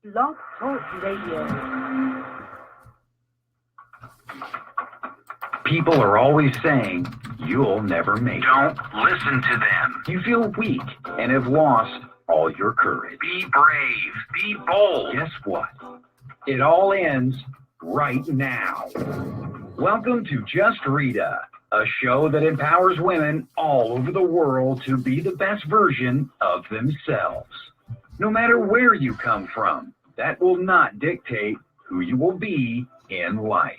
Blog Talk Radio. People are always saying, you'll never make it. Don't listen to them. You feel weak and have lost all your courage. Be brave. Be bold. Guess what? It all ends right now. Welcome to Just Rita, a show that empowers women all over the world to be the best version of themselves. No matter where you come from, that will not dictate who you will be in life.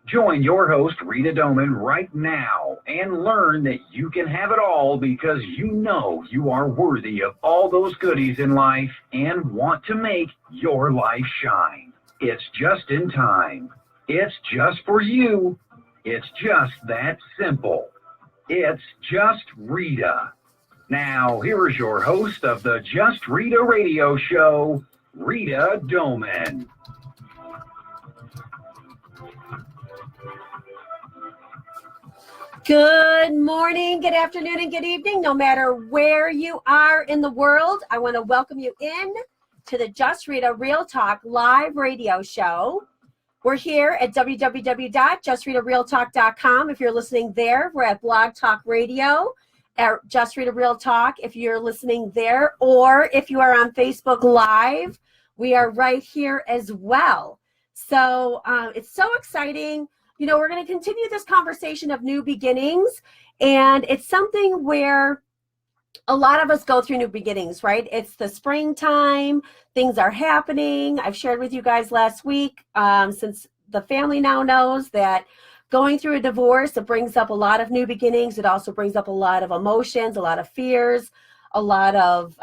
Join your host, Rita Doman, right now and learn that you can have it all because you know you are worthy of all those goodies in life and want to make your life shine. It's just in time. It's just for you. It's just that simple. It's Just Rita. Now, here is your host of the Just Rita radio show, Rita Doman. Good morning, good afternoon, and good evening. No matter where you are in the world, I want to welcome you in to the Just Rita Real Talk live radio show. We're here at www.justritarealtalk.com. If you're listening there, we're at Blog Talk Radio at Just Rita Real Talk. If you're listening there, or if you are on Facebook Live, we are right here as well. So it's so exciting. You know, we're going to continue this conversation of new beginnings, and it's something where a lot of us go through new beginnings, right? It's the springtime, things are happening. I've shared with you guys last week, since the family now knows that going through a divorce, it brings up a lot of new beginnings. It also brings up a lot of emotions, a lot of fears, a lot of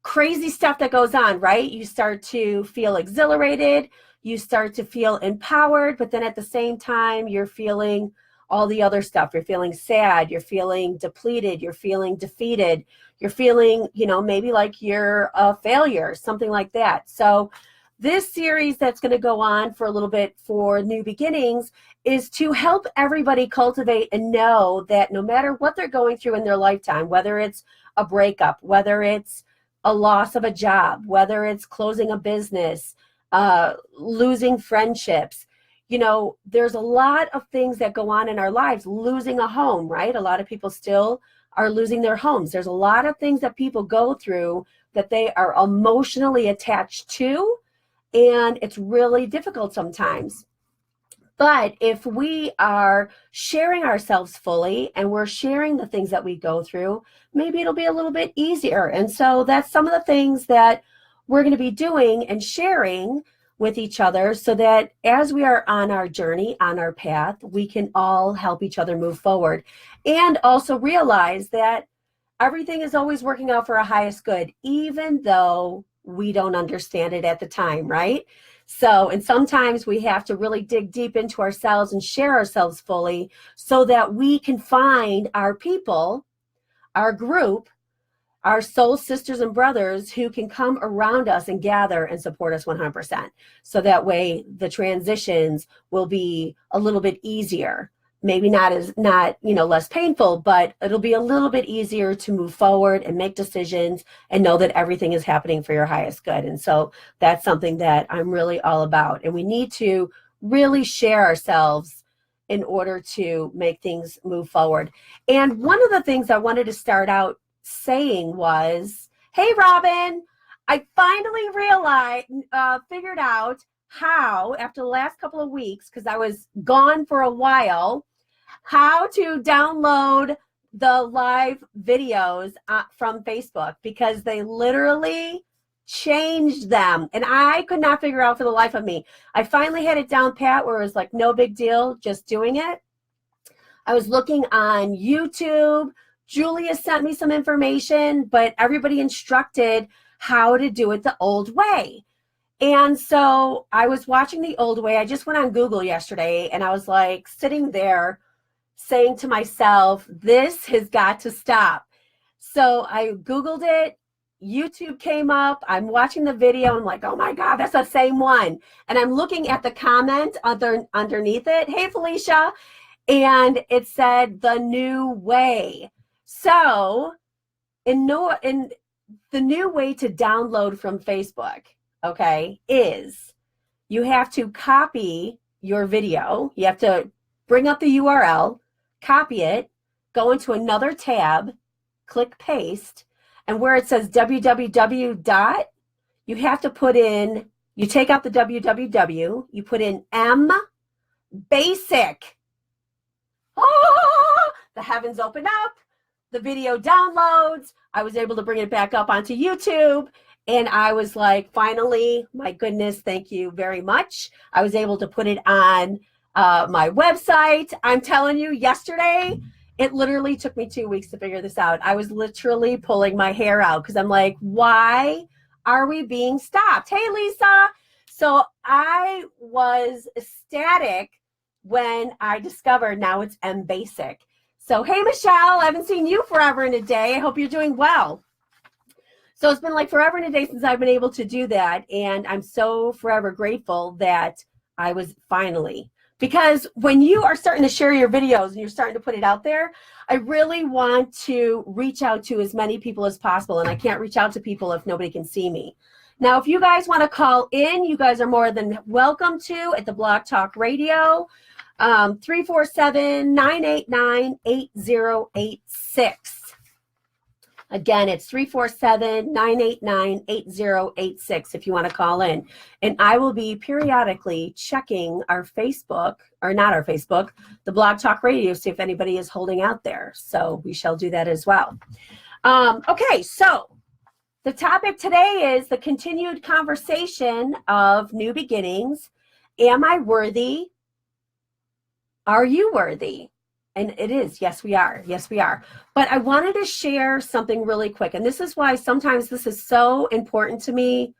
crazy stuff that goes on, right? You start to feel exhilarated. You start to feel empowered, but then at the same time, you're feeling all the other stuff. You're feeling sad. You're feeling depleted. You're feeling defeated. You're feeling, you know, maybe like you're a failure, something like that. So this series that's going to go on for a little bit for new beginnings is to help everybody cultivate and know that no matter what they're going through in their lifetime, whether it's a breakup, whether it's a loss of a job, whether it's closing a business, losing friendships, you know, there's a lot of things that go on in our lives. Losing a home, right? A lot of people still are losing their homes. There's a lot of things that people go through that they are emotionally attached to, and it's really difficult sometimes. But if we are sharing ourselves fully and we're sharing the things that we go through, maybe it'll be a little bit easier. And so that's some of the things that we're going to be doing and sharing with each other so that as we are on our journey, on our path, we can all help each other move forward and also realize that everything is always working out for our highest good, even though we don't understand it at the time, right? So, and sometimes we have to really dig deep into ourselves and share ourselves fully so that we can find our people, our group, our soul sisters and brothers who can come around us and gather and support us 100%. So that way the transitions will be a little bit easier. Maybe not, less painful, but it'll be a little bit easier to move forward and make decisions and know that everything is happening for your highest good. And so that's something that I'm really all about. And we need to really share ourselves in order to make things move forward. And one of the things I wanted to start out saying was, hey, Robin, I finally figured out how, after the last couple of weeks, because I was gone for a while, how to download the live videos from Facebook, because they literally changed them. And I could not figure out for the life of me. I finally had it down pat where it was like, no big deal, just doing it. I was looking on YouTube. Julia sent me some information, but everybody instructed how to do it the old way. And so I was watching the old way. I just went on Google yesterday and I was like sitting there saying to myself, this has got to stop. So I Googled it. YouTube came up. I'm watching the video. I'm like, oh my God, that's the same one. And I'm looking at the comment underneath it. Hey, Felicia. And it said the new way. So in the new way to download from Facebook, okay, is you have to copy your video. You have to bring up the URL, copy it, go into another tab, click paste, and where it says www dot, you have to put in, you take out the www, you put in M basic. Oh, the heavens open up, the video downloads. I was able to bring it back up onto YouTube. And I was like, finally, my goodness, thank you very much. I was able to put it on my website. I'm telling you, yesterday, it literally took me 2 weeks to figure this out. I was literally pulling my hair out because I'm like, why are we being stopped? Hey, Lisa. So I was ecstatic when I discovered now it's M Basic. So, hey, Michelle, I haven't seen you forever and a day. I hope you're doing well. So it's been like forever and a day since I've been able to do that. And I'm so forever grateful that I was finally, because when you are starting to share your videos and you're starting to put it out there, I really want to reach out to as many people as possible. And I can't reach out to people if nobody can see me. Now, if you guys want to call in, you guys are more than welcome to at the Blog Talk Radio, 347-989-8086. Again, it's 347-989-8086 if you want to call in. And I will be periodically checking our Facebook, or not our Facebook, the Blog Talk Radio, see if anybody is holding out there. So we shall do that as well. Okay, so the topic today is the continued conversation of new beginnings. Am I worthy? Are you worthy? And it is, yes, we are. Yes, we are. But I wanted to share something really quick. And this is why sometimes this is so important to me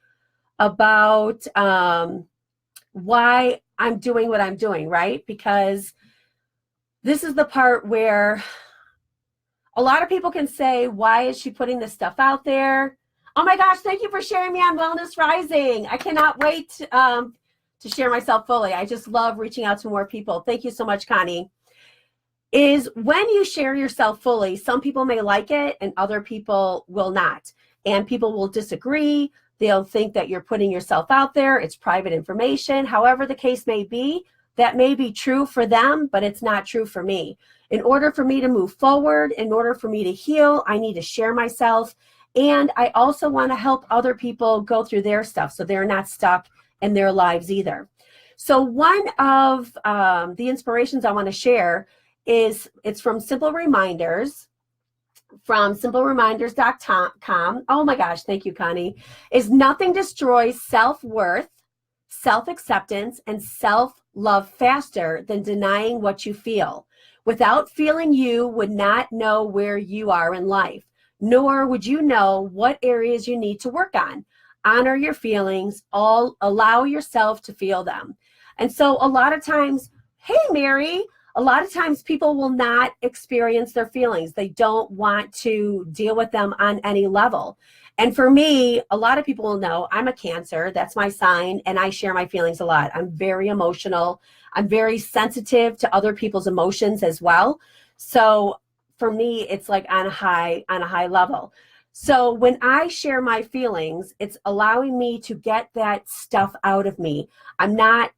about why I'm doing what I'm doing, right? Because this is the part where a lot of people can say, why is she putting this stuff out there? Oh my gosh, thank you for sharing me on Wellness Rising. I cannot wait to share myself fully. I just love reaching out to more people. Thank you so much, Connie. Is when you share yourself fully, some people may like it and other people will not. And people will disagree. They'll think that you're putting yourself out there. It's private information. However the case may be, that may be true for them, but it's not true for me. In order for me to move forward, in order for me to heal, I need to share myself. And I also want to help other people go through their stuff so they're not stuck in their lives either. So one of the inspirations I want to share is, it's from Simple Reminders, from simplereminders.com. Oh my gosh, thank you, Connie. Is nothing destroys self-worth, self-acceptance, and self-love faster than denying what you feel. Without feeling, you would not know where you are in life, nor would you know what areas you need to work on. Honor your feelings, allow yourself to feel them. And so a lot of times, hey, Mary, a lot of times people will not experience their feelings. They don't want to deal with them on any level. And for me, a lot of people will know I'm a Cancer. That's my sign. And I share my feelings a lot. I'm very emotional. I'm very sensitive to other people's emotions as well. So for me, it's like on a high level. So when I share my feelings, it's allowing me to get that stuff out of me. I'm not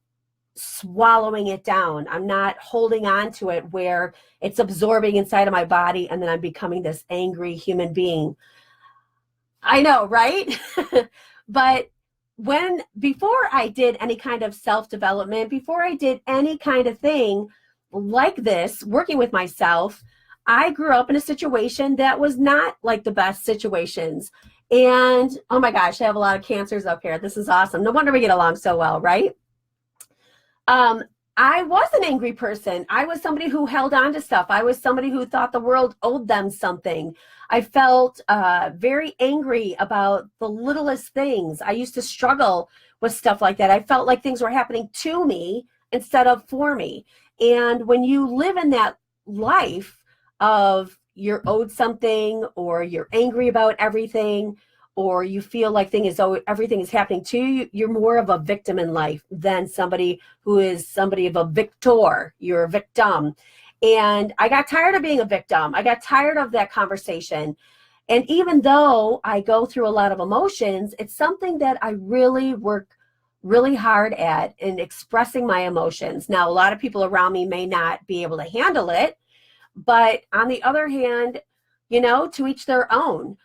swallowing it down. I'm not holding on to it where it's absorbing inside of my body and then I'm becoming this angry human being. I know, right? But before I did any kind of self-development, before I did any kind of thing like this, working with myself, I grew up in a situation that was not like the best situations. And oh my gosh, I have a lot of Cancers up here. This is awesome. No wonder we get along so well, right? I was an angry person. I was somebody who held on to stuff. I was somebody who thought the world owed them something. I felt very angry about the littlest things. I used to struggle with stuff like that. I felt like things were happening to me instead of for me. And when you live in that life of you're owed something, or you're angry about everything, or you feel like everything is happening to you, you're more of a victim in life than somebody who is somebody of a victor. You're a victim. And I got tired of being a victim. I got tired of that conversation. And even though I go through a lot of emotions, it's something that I really work really hard at in expressing my emotions. Now, a lot of people around me may not be able to handle it, but on the other hand, to each their own.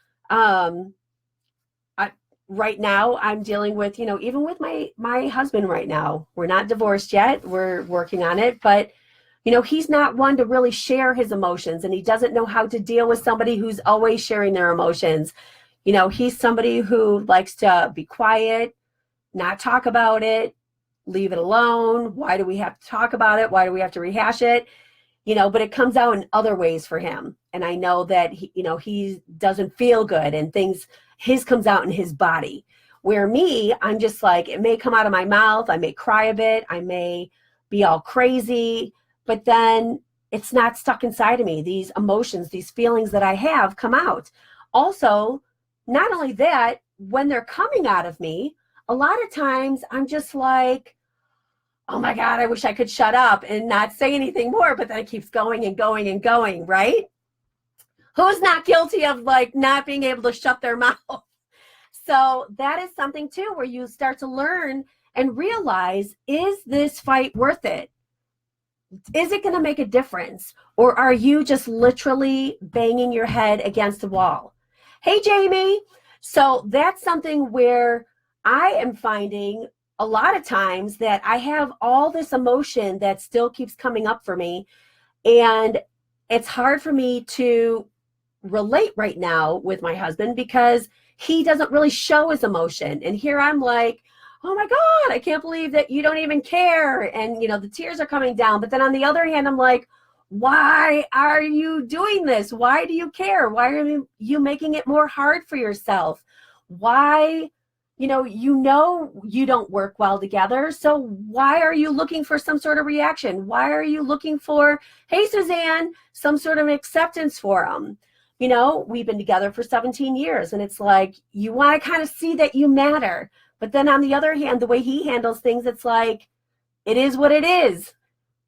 Right now, I'm dealing with, even with my husband right now, we're not divorced yet. We're working on it, but he's not one to really share his emotions, and he doesn't know how to deal with somebody who's always sharing their emotions. He's somebody who likes to be quiet, not talk about it, leave it alone. Why do we have to talk about it? Why do we have to rehash it? But it comes out in other ways for him. And I know that he doesn't feel good, and his comes out in his body. Where me, I'm just like, it may come out of my mouth. I may cry a bit. I may be all crazy, but then it's not stuck inside of me. These emotions, these feelings that I have come out. Also, not only that, when they're coming out of me, a lot of times I'm just like, oh my God, I wish I could shut up and not say anything more, but then it keeps going and going and going, right? Who's not guilty of not being able to shut their mouth? So that is something too, where you start to learn and realize, is this fight worth it? Is it going to make a difference? Or are you just literally banging your head against the wall? Hey, Jamie. So that's something where I am finding a lot of times that I have all this emotion that still keeps coming up for me. And it's hard for me to relate right now with my husband because he doesn't really show his emotion. And here I'm like, oh my God, I can't believe that you don't even care. And, the tears are coming down. But then on the other hand, I'm like, why are you doing this? Why do you care? Why are you making it more hard for yourself? Why, you don't work well together. So why are you looking for some sort of reaction? Why are you looking for, hey, Suzanne, some sort of acceptance for him? We've been together for 17 years, and it's like, you want to kind of see that you matter. But then on the other hand, the way he handles things, it's like, it is what it is,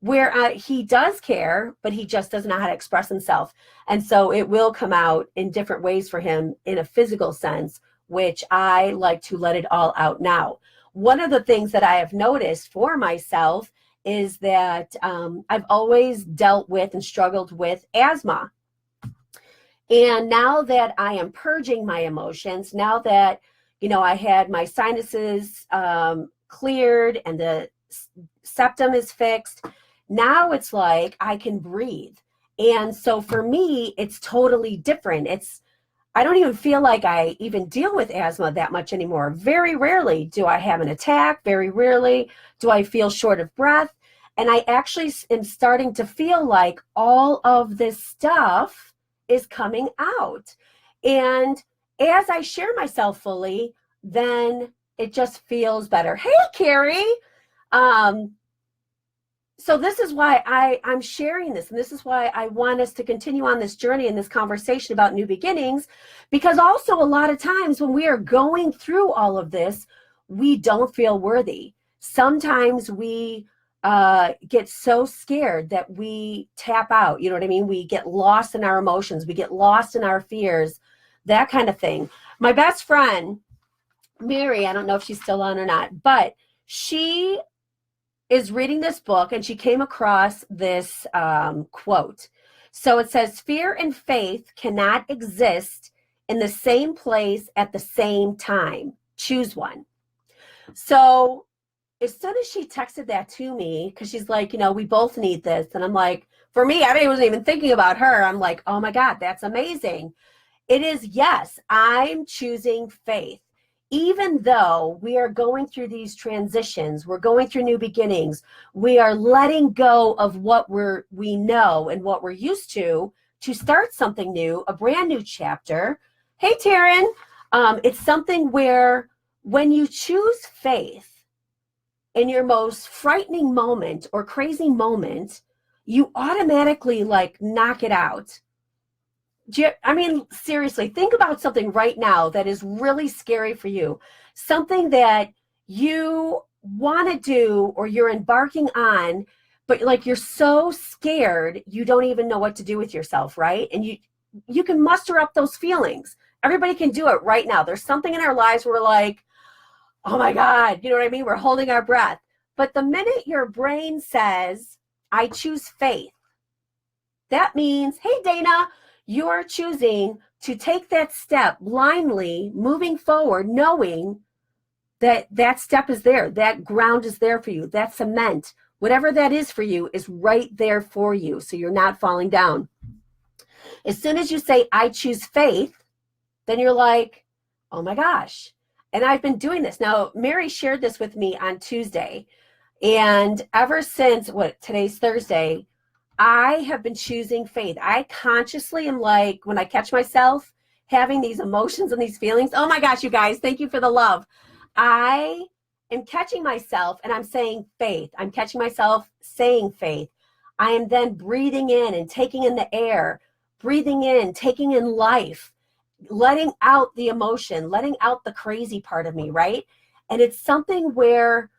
where he does care, but he just doesn't know how to express himself. And so it will come out in different ways for him in a physical sense, which I like to let it all out now. One of the things that I have noticed for myself is that I've always dealt with and struggled with asthma. And now that I am purging my emotions, now that, I had my sinuses cleared and the septum is fixed, now it's like I can breathe. And so for me, it's totally different. I don't even feel like I even deal with asthma that much anymore. Very rarely do I have an attack. Very rarely do I feel short of breath. And I actually am starting to feel like all of this stuff is coming out. And as I share myself fully, then it just feels better. Hey, Carrie. So this is why I'm sharing this. And this is why I want us to continue on this journey and this conversation about new beginnings, because also a lot of times when we are going through all of this, we don't feel worthy. Sometimes we get so scared that we tap out. You know what I mean? We get lost in our emotions. We get lost in our fears, that kind of thing. My best friend, Mary, I don't know if she's still on or not, but she is reading this book and she came across this quote. So it says, fear and faith cannot exist in the same place at the same time. Choose one. So as soon as she texted that to me, because she's like, we both need this. And I'm like, for me, I wasn't even thinking about her. I'm like, oh my God, that's amazing. It is, yes, I'm choosing faith. Even though we are going through these transitions, we're going through new beginnings, we are letting go of what we know and what we're used to start something new, a brand new chapter. Hey, Taryn, it's something where when you choose faith in your most frightening moment or crazy moment, you automatically knock it out. Seriously, think about something right now that is really scary for you. Something that you want to do or you're embarking on, but you're so scared, you don't even know what to do with yourself, right? And you can muster up those feelings. Everybody can do it right now. There's something in our lives where we're like, oh my God, you know what I mean? We're holding our breath. But the minute your brain says, I choose faith, that means, hey, Dana, you're choosing to take that step blindly, moving forward, knowing that that step is there, that ground is there for you, that cement, whatever that is for you is right there for you, so you're not falling down. As soon as you say, I choose faith, then you're like, oh my gosh. And I've been doing this. Now, Mary shared this with me on Tuesday. And ever since, today's Thursday, I have been choosing faith. I consciously am like, when I catch myself having these emotions and these feelings, oh my gosh, you guys, thank you for the love. I am catching myself and I'm saying faith. I'm catching myself saying faith. I am then breathing in and taking in the air, breathing in, taking in life, letting out the emotion, letting out the crazy part of me, right? And it's something where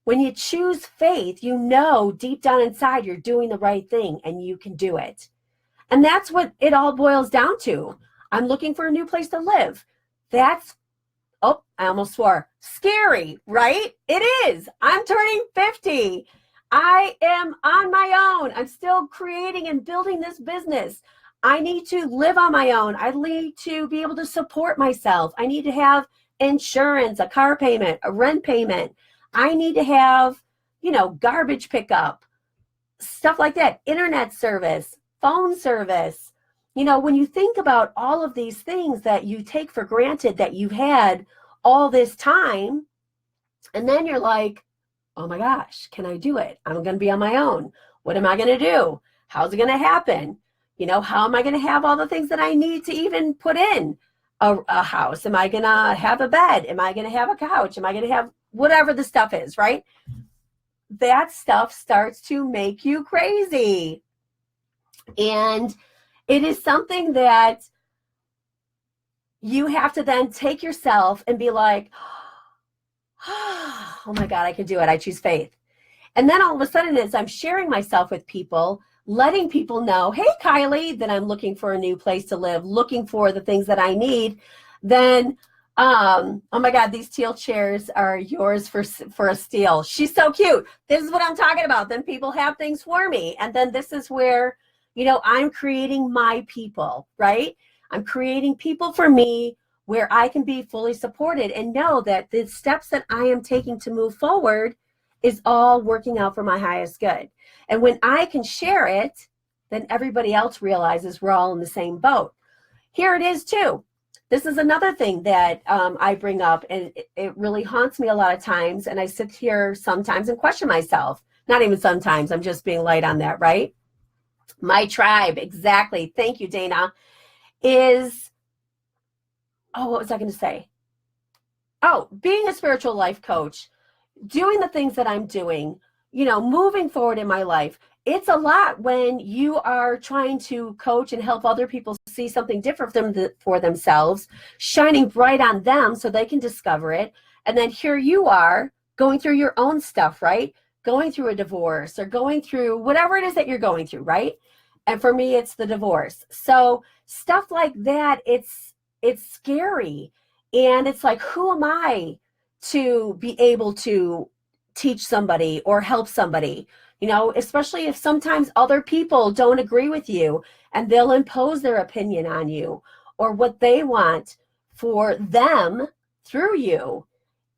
when you choose faith, you know deep down inside you're doing the right thing and you can do it. And that's what it all boils down to. I'm looking for a new place to live. That's, oh, I almost swore, scary, right? It is. I'm turning 50. I am on my own. I'm still creating and building this business. I need to live on my own. I need to be able to support myself. I need to have insurance, a car payment, a rent payment. I need to have, garbage pickup, stuff like that, internet service, phone service. When you think about all of these things that you take for granted that you've had all this time, and then you're like, oh my gosh, can I do it? I'm going to be on my own. What am I going to do? How's it going to happen? How am I going to have all the things that I need to even put in a house? Am I going to have a bed? Am I going to have a couch? Am I going to have whatever the stuff is, right? That stuff starts to make you crazy. And it is something that you have to then take yourself and be like, oh my God, I can do it. I choose faith. And then all of a sudden, as I'm sharing myself with people, letting people know, hey, Kylie, that I'm looking for a new place to live, looking for the things that I need, then, oh my God, these teal chairs are yours for a steal. She's so cute. This is what I'm talking about. Then people have things for me. And then this is where, I'm creating my people, right? I'm creating people for me where I can be fully supported and know that the steps that I am taking to move forward is all working out for my highest good. And when I can share it, then everybody else realizes we're all in the same boat. Here it is too. This is another thing that I bring up, and it really haunts me a lot of times. And I sit here sometimes and question myself. Not even sometimes, I'm just being light on that, right? My tribe, exactly. Thank you, Dana. Is, what was I going to say? Oh, being a spiritual life coach, doing the things that I'm doing, moving forward in my life. It's a lot when you are trying to coach and help other people see something different for themselves, shining bright on them so they can discover it. And then here you are going through your own stuff, right? Going through a divorce or going through whatever it is that you're going through, right? And for me, it's the divorce. So stuff like that, it's scary. And it's like, who am I to be able to teach somebody or help somebody? Especially if sometimes other people don't agree with you and they'll impose their opinion on you or what they want for them through you.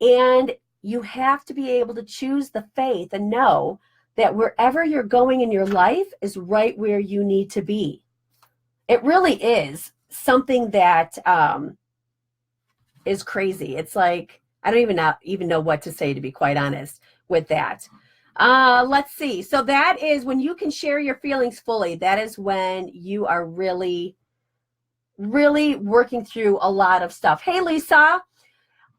And you have to be able to choose the faith and know that wherever you're going in your life is right where you need to be. It really is something that is crazy. It's like, I don't even know what to say, to be quite honest with that. Let's see. So that is when you can share your feelings fully. That is when you are really, really working through a lot of stuff. Hey, Lisa.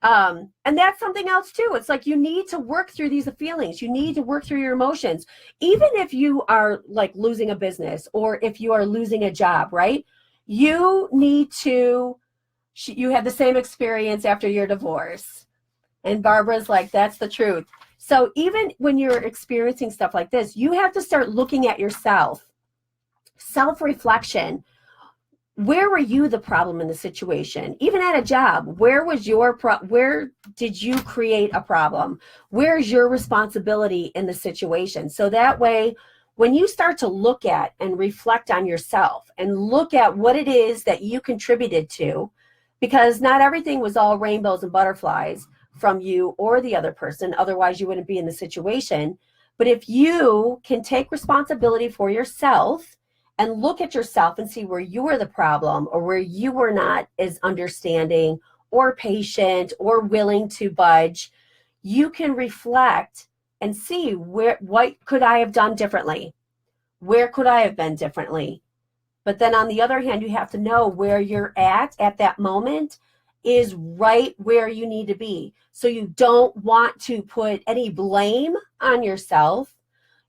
And that's something else too. It's like you need to work through these feelings. You need to work through your emotions. Even if you are like losing a business or if you are losing a job, right? You need to, you had the same experience after your divorce. And Barbara's like, that's the truth. So even when you're experiencing stuff like this, you have to start looking at yourself. Self-reflection. where were you the problem in the situation? Even at a job, where was your where did you create a problem? Where's your responsibility in the situation? So that way, when you start to look at and reflect on yourself and look at what it is that you contributed to, because not everything was all rainbows and butterflies from you or the other person, otherwise you wouldn't be in the situation. But if you can take responsibility for yourself and look at yourself and see where you were the problem or where you were not as understanding or patient or willing to budge, you can reflect and see what could I have done differently? Where could I have been differently? But then on the other hand, you have to know where you're at that moment is right where you need to be. So you don't want to put any blame on yourself.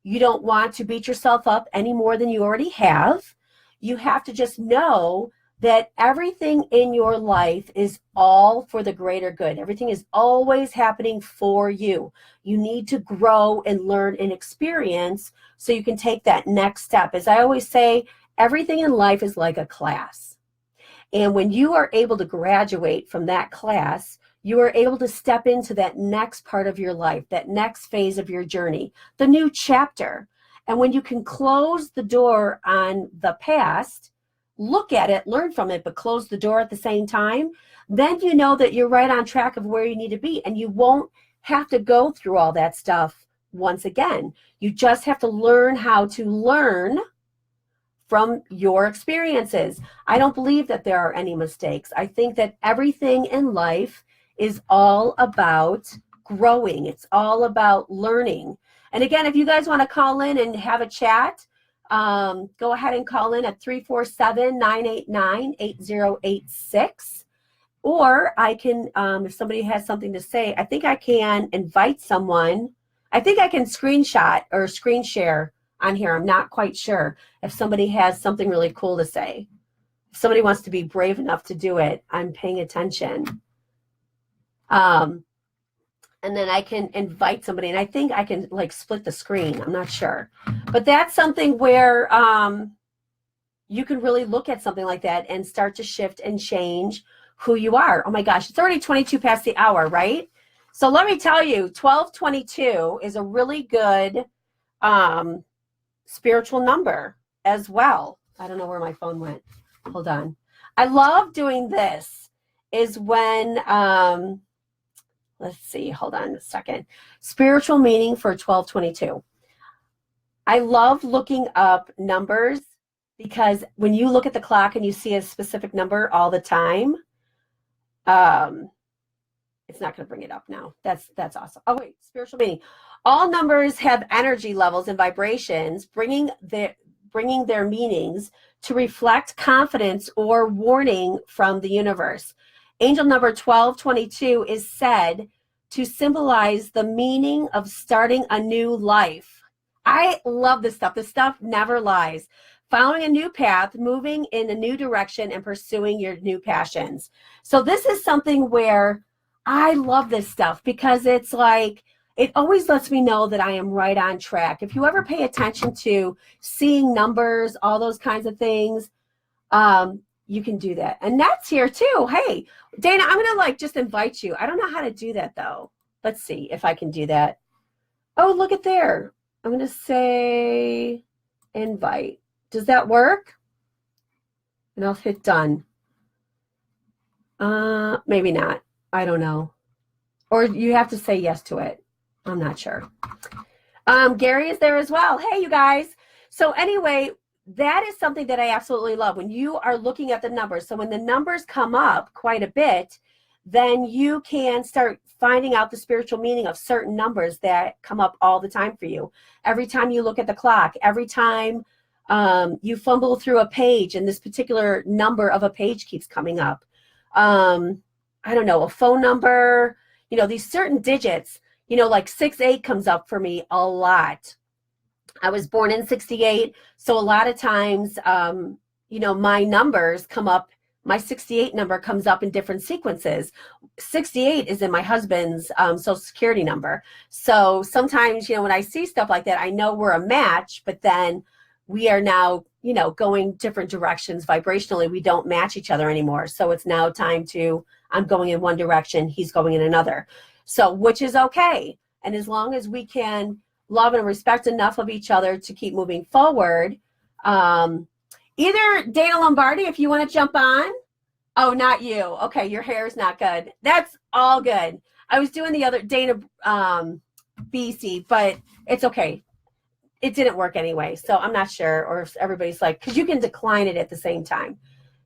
You don't want to beat yourself up any more than you already have. You have to just know that everything in your life is all for the greater good. Everything is always happening for you. You need to grow and learn and experience so you can take that next step. As I always say, everything in life is like a class. And when you are able to graduate from that class, you are able to step into that next part of your life, that next phase of your journey, the new chapter. And when you can close the door on the past, look at it, learn from it, but close the door at the same time, then you know that you're right on track of where you need to be. And you won't have to go through all that stuff once again. You just have to learn how to learn from your experiences. I don't believe that there are any mistakes. I think that everything in life is all about growing. It's all about learning. And again, if you guys want to call in and have a chat, go ahead and call in at 347-989-8086. Or I can, if somebody has something to say, I think I can invite someone. I think I can screenshot or screen share on here. I'm not quite sure if somebody has something really cool to say. If somebody wants to be brave enough to do it, I'm paying attention. And then I can invite somebody, and I think I can like split the screen. I'm not sure. But that's something where you can really look at something like that and start to shift and change who you are. Oh my gosh, it's already 22 past the hour, right? So let me tell you, 1222 is a really good spiritual number as well. I don't know where my phone went. Hold on. I love doing this is when, let's see, hold on a second. Spiritual meaning for 1222. I love looking up numbers because when you look at the clock and you see a specific number all the time, it's not going to bring it up now. That's awesome. Oh wait, spiritual meaning. All numbers have energy levels and vibrations, bringing their meanings to reflect confidence or warning from the universe. Angel number 1222 is said to symbolize the meaning of starting a new life. I love this stuff. This stuff never lies. Following a new path, moving in a new direction, and pursuing your new passions. So this is something where I love this stuff because it's like, it always lets me know that I am right on track. If you ever pay attention to seeing numbers, all those kinds of things, you can do that. And that's here too. Hey, Dana, I'm going to just invite you. I don't know how to do that though. Let's see if I can do that. Oh, look at there. I'm going to say invite. Does that work? And I'll hit done. Maybe not. I don't know. Or you have to say yes to it. I'm not sure. Gary is there as well. Hey, you guys. So anyway, that is something that I absolutely love when you are looking at the numbers. So when the numbers come up quite a bit, then you can start finding out the spiritual meaning of certain numbers that come up all the time for you. Every time you look at the clock, every time you fumble through a page and this particular number of a page keeps coming up. I don't know, a phone number, these certain digits, like 68 comes up for me a lot. I was born in 68. So a lot of times, my numbers come up, my 68 number comes up in different sequences. 68 is in my husband's social security number. So sometimes, when I see stuff like that, I know we're a match, but then we are now, going different directions vibrationally. We don't match each other anymore. So it's now time to, I'm going in one direction, he's going in another. So, which is okay. And as long as we can love and respect enough of each other to keep moving forward, either Dana Lombardi, if you want to jump on. Oh, not you. Okay, your hair is not good. That's all good. I was doing the other Dana BC, but it's okay. It didn't work anyway, so I'm not sure, or if everybody's like, because you can decline it at the same time.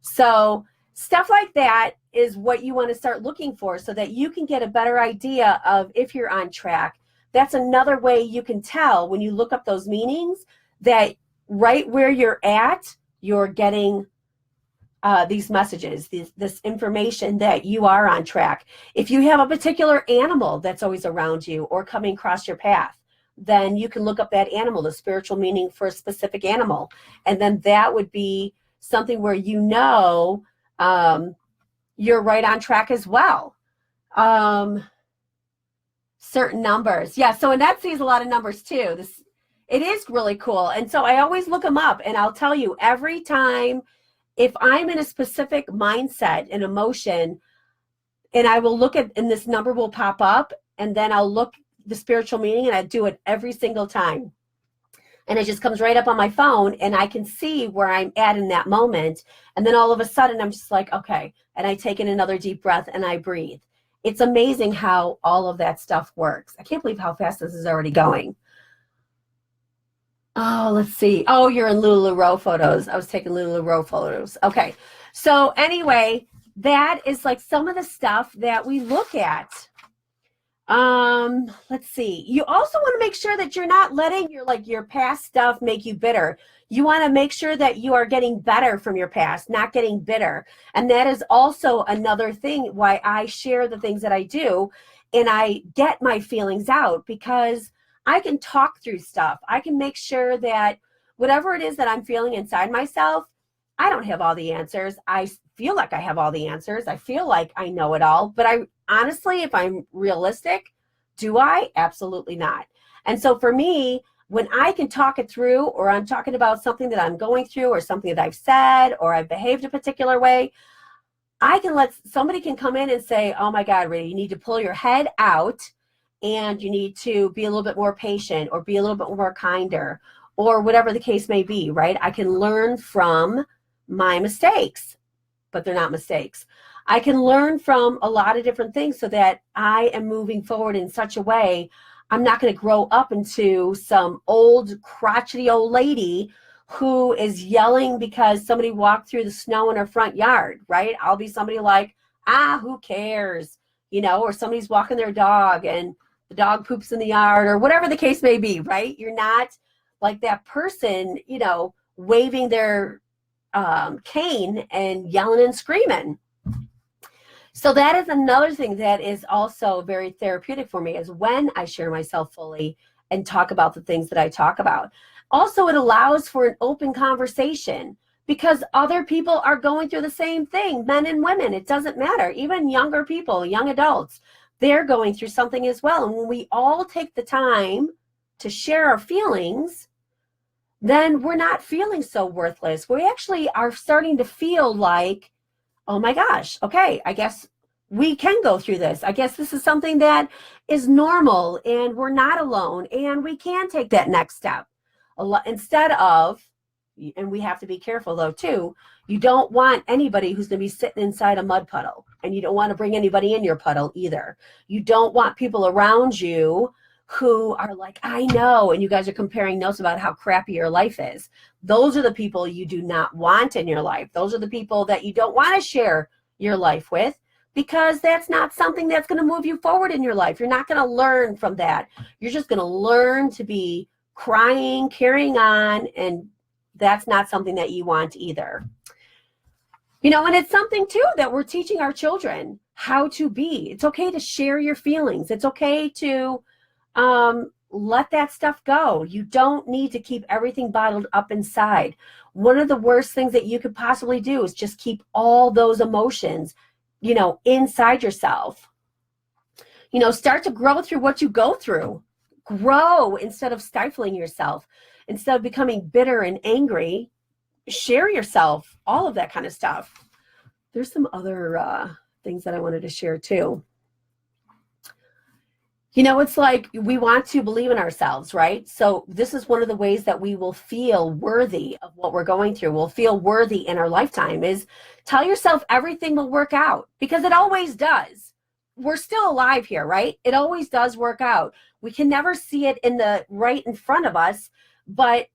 So stuff like that is what you want to start looking for so that you can get a better idea of if you're on track. That's another way you can tell when you look up those meanings that right where you're at, you're getting these messages, this information that you are on track. If you have a particular animal that's always around you or coming across your path, then you can look up that animal, the spiritual meaning for a specific animal. And then that would be something where you're right on track as well. Certain numbers. Yeah, so Annette sees a lot of numbers too. It is really cool. And so I always look them up, and I'll tell you every time if I'm in a specific mindset and emotion, and I will look at, and this number will pop up, and then I'll look the spiritual meaning, and I do it every single time. And it just comes right up on my phone, and I can see where I'm at in that moment. And then all of a sudden, I'm just like, okay. And I take in another deep breath, and I breathe. It's amazing how all of that stuff works. I can't believe how fast this is already going. Oh, let's see. Oh, you're in LuLaRoe photos. I was taking LuLaRoe photos. Okay. So anyway, that is like some of the stuff that we look at. Let's see. You also want to make sure that you're not letting your past stuff make you bitter. You want to make sure that you are getting better from your past, not getting bitter. And that is also another thing why I share the things that I do, and I get my feelings out, because I can talk through stuff. I can make sure that whatever it is that I'm feeling inside myself, I don't have all the answers. I feel like I have all the answers. I feel like I know it all. But I honestly, if I'm realistic, do I? Absolutely not. And so for me, when I can talk it through, or I'm talking about something that I'm going through, or something that I've said, or I've behaved a particular way, I can somebody can come in and say, oh my God, Rita, you need to pull your head out, and you need to be a little bit more patient, or be a little bit more kinder, or whatever the case may be, right? I can learn from my mistakes, but they're not mistakes. I can learn from a lot of different things so that I am moving forward in such a way. I'm not going to grow up into some old crotchety old lady who is yelling because somebody walked through the snow in her front yard, right? I'll be somebody like, who cares? Or somebody's walking their dog and the dog poops in the yard, or whatever the case may be, right? You're not like that person, waving their cane and yelling and screaming. So that is another thing that is also very therapeutic for me, is when I share myself fully and talk about the things that I talk about. Also, it allows for an open conversation, because other people are going through the same thing, men and women. It doesn't matter. Even younger people, young adults, they're going through something as well. And when we all take the time to share our feelings, then we're not feeling so worthless. We actually are starting to feel like, oh my gosh, okay, I guess we can go through this. I guess this is something that is normal, and we're not alone, and we can take that next step. Instead of, and we have to be careful though too, you don't want anybody who's going to be sitting inside a mud puddle, and you don't want to bring anybody in your puddle either. You don't want people around you who are like, I know, and you guys are comparing notes about how crappy your life is. Those are the people you do not want in your life. Those are the people that you don't want to share your life with, because that's not something that's going to move you forward in your life. You're not going to learn from that. You're just going to learn to be crying, carrying on, and that's not something that you want either. And it's something too that we're teaching our children how to be. It's okay to share your feelings. It's okay to let that stuff go. You don't need to keep everything bottled up inside. One of the worst things that you could possibly do is just keep all those emotions, inside yourself. Start to grow through what you go through. Grow instead of stifling yourself. instead of becoming bitter and angry, share yourself, all of that kind of stuff. There's some other things that I wanted to share too. You know, it's like we want to believe in ourselves, right? So this is one of the ways that we will feel worthy of what we're going through. We'll feel worthy in our lifetime is tell yourself everything will work out, because it always does. We're still alive here, right? It always does work out. We can never see it right in front of us, but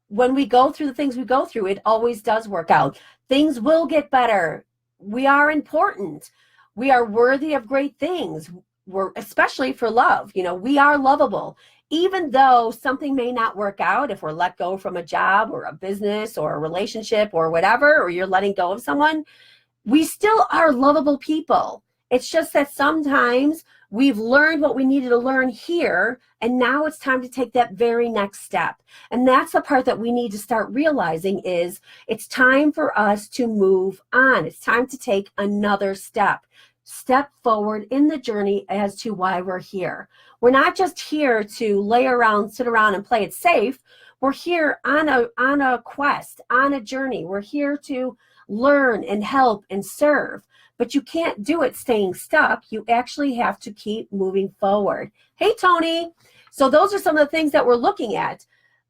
when we go through the things we go through, it always does work out. Things will get better. We are important. We are worthy of great things. We're especially for love. You know, we are lovable. Even though something may not work out, if we're let go from a job or a business or a relationship or whatever, or you're letting go of someone, we still are lovable people. It's just that sometimes we've learned what we needed to learn here, and now it's time to take that very next step. And that's the part that we need to start realizing is it's time for us to move on. It's time to take another step forward in the journey as to why we're here. We're not just here to lay around, sit around and play it safe. We're here on a quest, on a journey. We're here to learn and help and serve. But you can't do it staying stuck. You actually have to keep moving forward. Hey, Tony. So those are some of the things that we're looking at.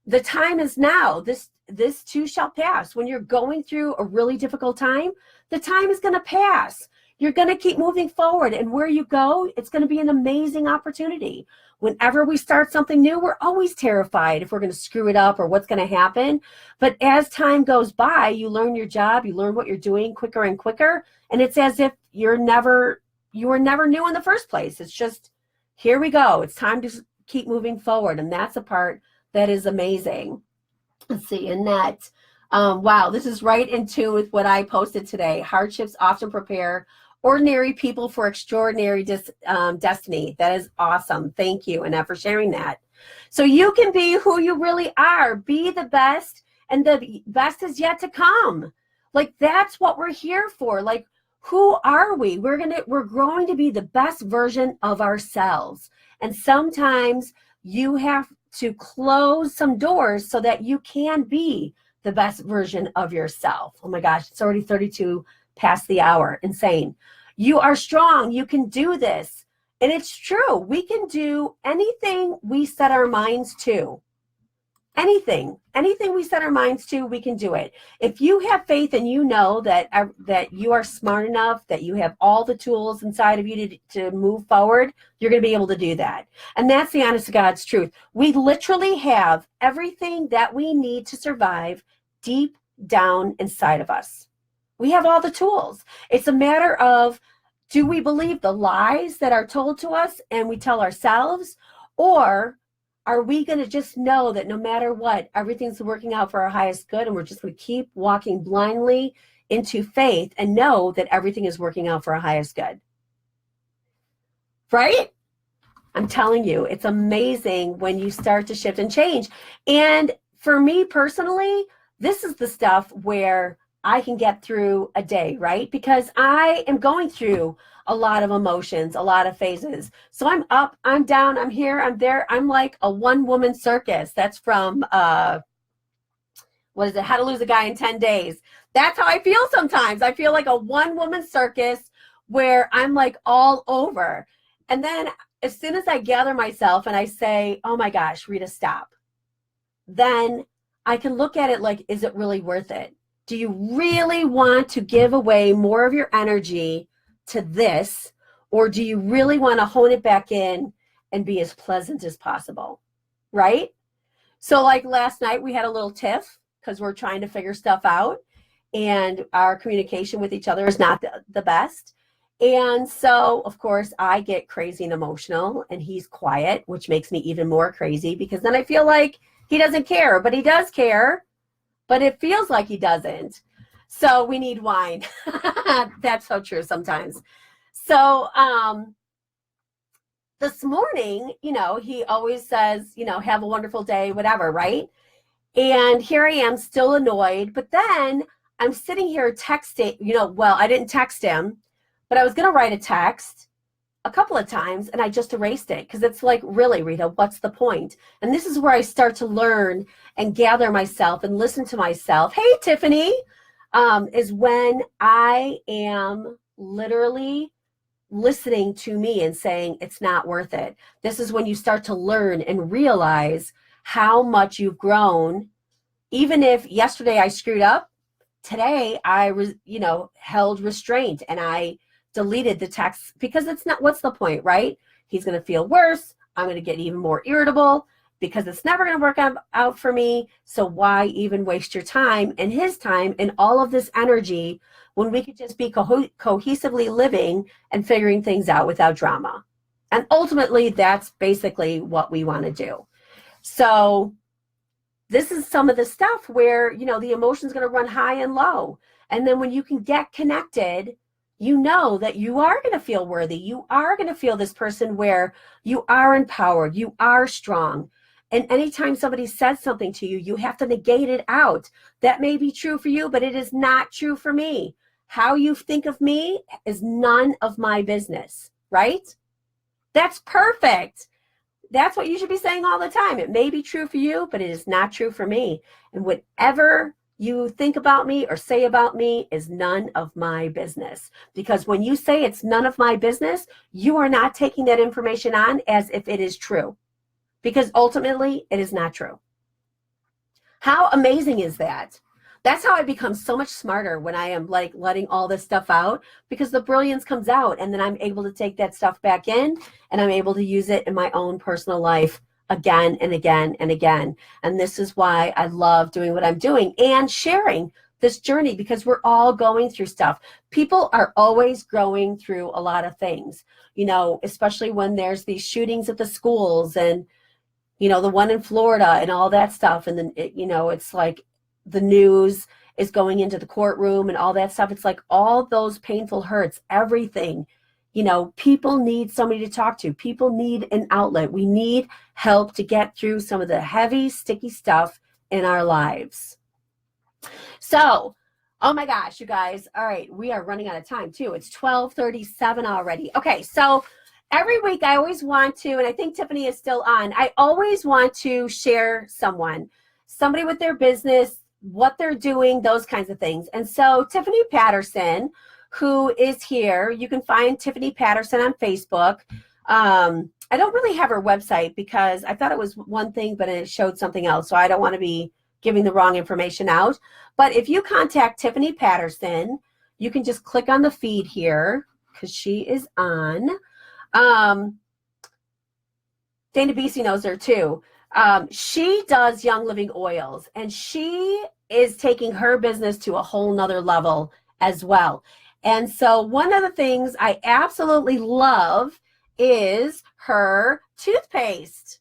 The time is now. This too shall pass. When you're going through a really difficult time, the time is going to pass. You're going to keep moving forward. And where you go, it's going to be an amazing opportunity. Whenever we start something new, we're always terrified if we're going to screw it up or what's going to happen. But as time goes by, you learn your job, you learn what you're doing quicker and quicker. And it's as if you were never new in the first place. It's just, here we go. It's time to keep moving forward. And that's a part that is amazing. Let's see, Annette. Wow, this is right in tune with what I posted today. Hardships often prepare ordinary people for extraordinary destiny. That is awesome. Thank you, Annette, for sharing that. So you can be who you really are. Be the best, and the best is yet to come. Like, that's what we're here for. Like, who are we? We're growing to be the best version of ourselves. And sometimes you have to close some doors so that you can be the best version of yourself. Oh my gosh, it's already 32 past the hour. Insane. You are strong. You can do this. And it's true. We can do anything we set our minds to. Anything we set our minds to, we can do it. If you have faith and you know that you are smart enough, that you have all the tools inside of you to move forward, you're going to be able to do that. And that's the honest to God's truth. We literally have everything that we need to survive deep down inside of us. We have all the tools. It's a matter of, do we believe the lies that are told to us and we tell ourselves, or are we going to just know that no matter what, everything's working out for our highest good, and we're just going to keep walking blindly into faith and know that everything is working out for our highest good? Right? I'm telling you, it's amazing when you start to shift and change. And for me personally, this is the stuff where I can get through a day, right? Because I am going through a lot of emotions, a lot of phases. So I'm up, I'm down, I'm here, I'm there. I'm like a one-woman circus. That's from, what is it? How to Lose a Guy in 10 Days. That's how I feel sometimes. I feel like a one-woman circus where I'm like all over. And then as soon as I gather myself and I say, oh my gosh, Rita, stop. Then I can look at it like, is it really worth it? Do you really want to give away more of your energy to this, or do you really want to hone it back in and be as pleasant as possible, right? So like last night we had a little tiff because we're trying to figure stuff out, and our communication with each other is not the best. And so, of course, I get crazy and emotional, and he's quiet, which makes me even more crazy, because then I feel like he doesn't care, but he does care, but it feels like he doesn't. So we need wine. That's so true sometimes. So this morning, he always says, have a wonderful day, whatever, right? And here I am still annoyed, but then I'm sitting here texting, well, I didn't text him, but I was going to write a text, a couple of times and I just erased it because it's like, really, Rita, what's the point? And this is where I start to learn and gather myself and listen to myself. Hey, Tiffany, is when I am literally listening to me and saying it's not worth it. This is when you start to learn and realize how much you've grown. Even if yesterday I screwed up, today I held restraint and I deleted the text because it's not, what's the point, right? He's going to feel worse. I'm going to get even more irritable because it's never going to work out for me. So why even waste your time and his time and all of this energy when we could just be cohesively living and figuring things out without drama? And ultimately, that's basically what we want to do. So this is some of the stuff where, the emotion's going to run high and low. And then when you can get connected, you know that you are going to feel worthy. You are going to feel this person where you are empowered. You are strong. And anytime somebody says something to you, you have to negate it out. That may be true for you, but it is not true for me. How you think of me is none of my business, right? That's perfect. That's what you should be saying all the time. It may be true for you, but it is not true for me. And whatever you think about me or say about me is none of my business. Because when you say it's none of my business, you are not taking that information on as if it is true. Because ultimately, it is not true. How amazing is that? That's how I become so much smarter when I am like letting all this stuff out, because the brilliance comes out and then I'm able to take that stuff back in and I'm able to use it in my own personal life again and again and again. And this is why I love doing what I'm doing and sharing this journey, because we're all going through stuff. People are always going through a lot of things, especially when there's these shootings at the schools and, the one in Florida and all that stuff. And then, it's like the news is going into the courtroom and all that stuff. It's like all those painful hurts, everything. People need somebody to talk to. People need an outlet. We need help to get through some of the heavy, sticky stuff in our lives. So, oh my gosh, you guys. All right, we are running out of time too. It's 12:37 already. Okay, so every week I always want to, and I think Tiffany is still on, I always want to share somebody with their business, what they're doing, those kinds of things. And so Tiffany Patterson, who is here, you can find Tiffany Patterson on Facebook. I don't really have her website because I thought it was one thing, but it showed something else. So I don't want to be giving the wrong information out. But if you contact Tiffany Patterson, you can just click on the feed here because she is on. Dana Beasy knows her too. She does Young Living Oils, and she is taking her business to a whole nother level as well. And so one of the things I absolutely love is her toothpaste.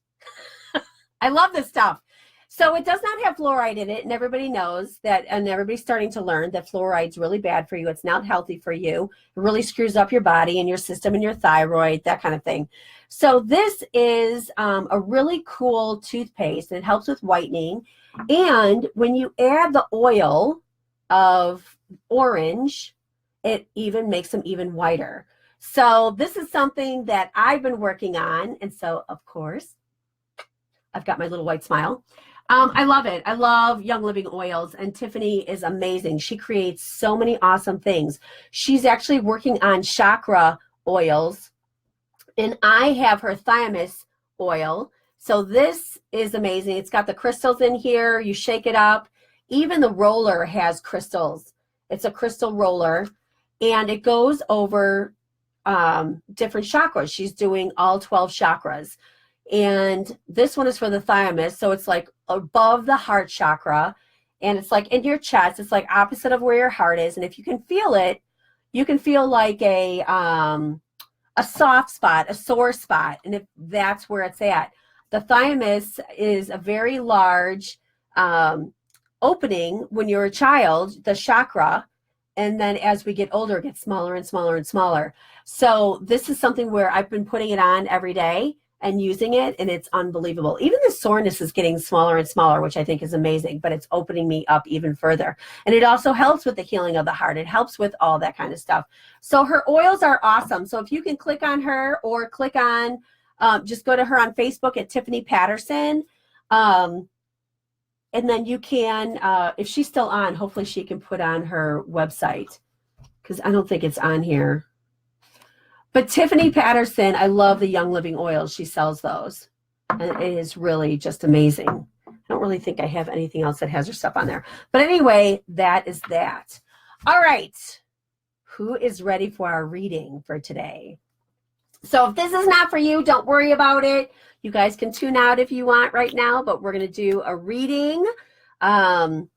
I love this stuff. So it does not have fluoride in it, and everybody knows that, and everybody's starting to learn that fluoride's really bad for you. It's not healthy for you. It really screws up your body and your system and your thyroid, that kind of thing. So this is a really cool toothpaste, and it helps with whitening. And when you add the oil of orange, it even makes them even whiter. So this is something that I've been working on. And so, of course, I've got my little white smile. I love it. I love Young Living Oils, and Tiffany is amazing. She creates so many awesome things. She's actually working on chakra oils, and I have her thymus oil. So this is amazing. It's got the crystals in here. You shake it up. Even the roller has crystals. It's a crystal roller, and it goes over different chakras. She's doing all 12 chakras. And this one is for the thymus. So it's like above the heart chakra, and it's like in your chest. It's like opposite of where your heart is. And if you can feel it, you can feel like a soft spot, a sore spot. And if that's where it's at, the thymus is a very large opening when you're a child, the chakra. And then as we get older, it gets smaller and smaller and smaller. So this is something where I've been putting it on every day. and using it, and it's unbelievable. Even the soreness is getting smaller and smaller, which I think is amazing, but it's opening me up even further. And it also helps with the healing of the heart. It helps with all that kind of stuff. So her oils are awesome. So if you can click on her or click on, just go to her on Facebook at Tiffany Patterson. And then you can, if she's still on, hopefully she can put on her website, because I don't think it's on here. But Tiffany Patterson, I love the Young Living oils. She sells those. And it is really just amazing. I don't really think I have anything else that has her stuff on there. But anyway, that is that. All right. Who is ready for our reading for today? So if this is not for you, don't worry about it. You guys can tune out if you want right now, but we're going to do a reading to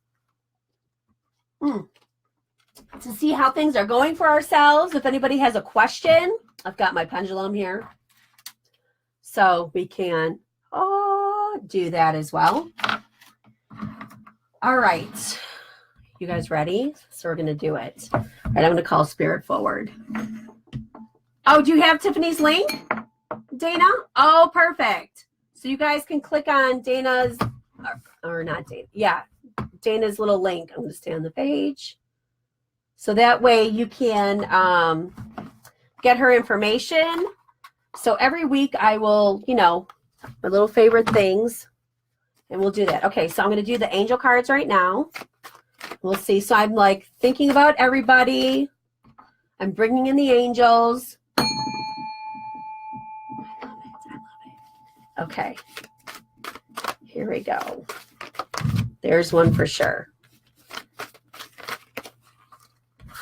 see how things are going for ourselves. If anybody has a question, I've got my pendulum here, so we can do that as well. All right. You guys ready? So we're going to do it. All right, I'm going to call Spirit forward. Oh, do you have Tiffany's link, Dana? Oh, perfect. So you guys can click on Dana's, or not Dana. Yeah, Dana's little link. I'm going to stay on the page. So that way you can get her information. So every week I will, you know, my little favorite things, and we'll do that. Okay, so I'm going to do the angel cards right now. We'll see. So I'm like thinking about everybody. I'm bringing in the angels. I love it. Okay. Here we go. There's one for sure.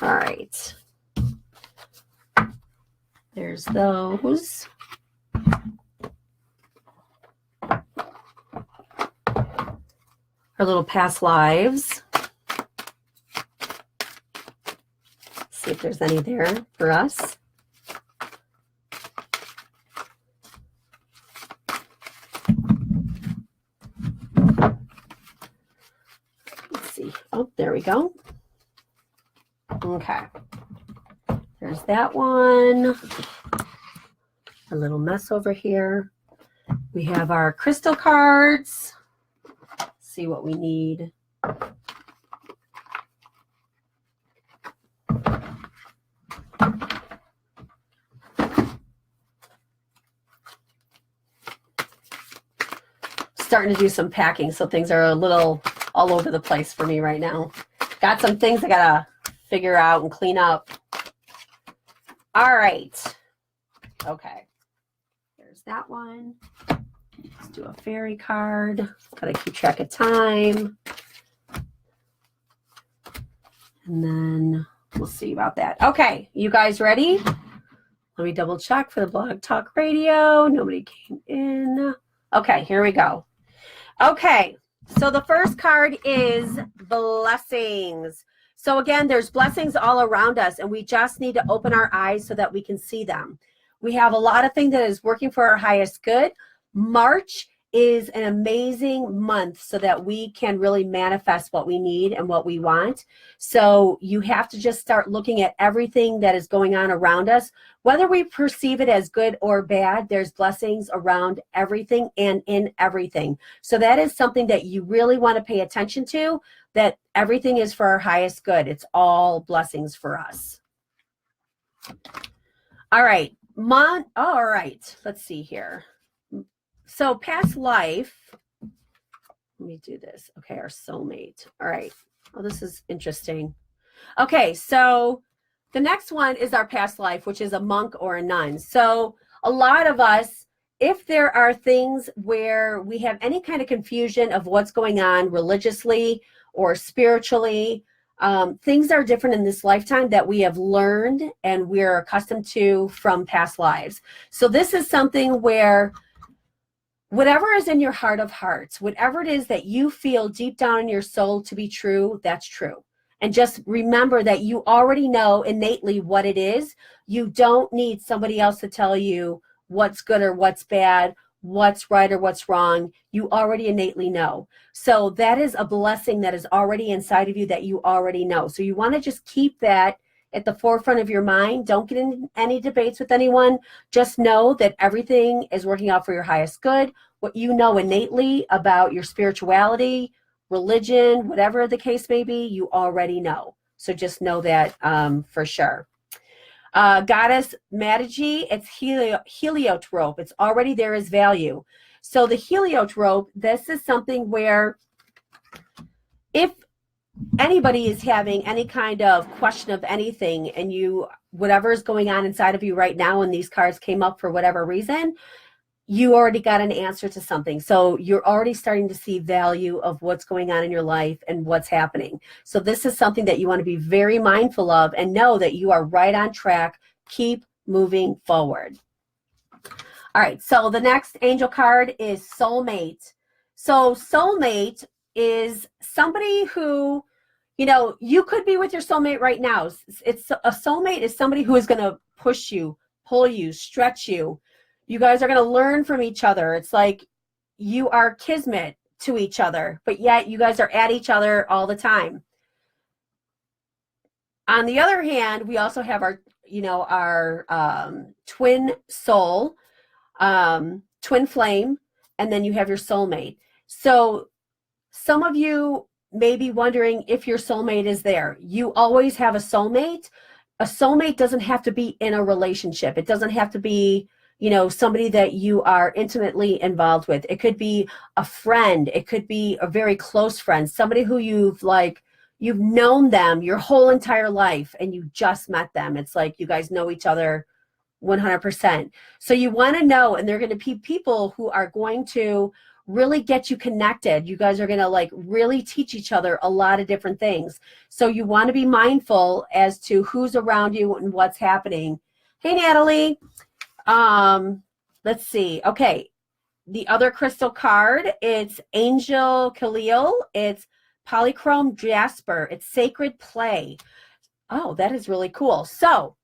All right. There's those. Our little past lives. See if there's any there for us. Let's see. Oh, there we go. Okay. There's that one. A little mess over here. We have our crystal cards. Let's see what we need. Starting to do some packing, so things are a little all over the place for me right now. Got some things I gotta figure out and clean up. All right. Okay. There's that one. Let's do a fairy card. Gotta keep track of time. And then we'll see about that. Okay, you guys ready? Let me double check for the Blog Talk Radio. Nobody came in. Okay, here we go. Okay, so the first card is blessings. So again, there's blessings all around us, and we just need to open our eyes so that we can see them. We have a lot of things that is working for our highest good. March is an amazing month so that we can really manifest what we need and what we want. So you have to just start looking at everything that is going on around us. Whether we perceive it as good or bad, there's blessings around everything and in everything. So that is something that you really want to pay attention to, that everything is for our highest good. It's all blessings for us. All right. All right. Let's see here. So past life, let me do this. Okay, our soulmate. All right. Oh, this is interesting. Okay, so the next one is our past life, which is a monk or a nun. So a lot of us, if there are things where we have any kind of confusion of what's going on religiously or spiritually, things are different in this lifetime that we have learned and we're accustomed to from past lives. So this is something where whatever is in your heart of hearts, whatever it is that you feel deep down in your soul to be true, that's true. And just remember that you already know innately what it is. You don't need somebody else to tell you what's good or what's bad, what's right or what's wrong. You already innately know. So that is a blessing that is already inside of you that you already know. So you want to just keep that at the forefront of your mind. Don't get in any debates with anyone. Just know that everything is working out for your highest good. What you know innately about your spirituality, religion, whatever the case may be, you already know. So just know that for sure. Goddess Mataji, it's heliotrope. It's already there as value. So the heliotrope, this is something where if anybody is having any kind of question of anything, and whatever is going on inside of you right now, and these cards came up for whatever reason, you already got an answer to something. So you're already starting to see value of what's going on in your life and what's happening. So this is something that you want to be very mindful of and know that you are right on track. Keep moving forward. All right, so the next angel card is Soulmate. So Soulmate is somebody who, you could be with your soulmate right now. It's a soulmate is somebody who is going to push you, pull you, stretch you. You guys are going to learn from each other. It's like you are kismet to each other, but yet you guys are at each other all the time. On the other hand, we also have our twin soul, twin flame, and then you have your soulmate. So some of you may be wondering if your soulmate is there. You always have a soulmate. A soulmate doesn't have to be in a relationship. It doesn't have to be, somebody that you are intimately involved with. It could be a friend. It could be a very close friend, somebody who you've known them your whole entire life and you just met them. It's like you guys know each other 100%. So you want to know, and they're going to be people who are going to really get you connected. You guys are going to really teach each other a lot of different things. So you want to be mindful as to who's around you and what's happening. Hey, Natalie. Let's see. Okay. The other crystal card, it's Angel Khalil. It's Polychrome Jasper. It's Sacred Play. Oh, that is really cool. So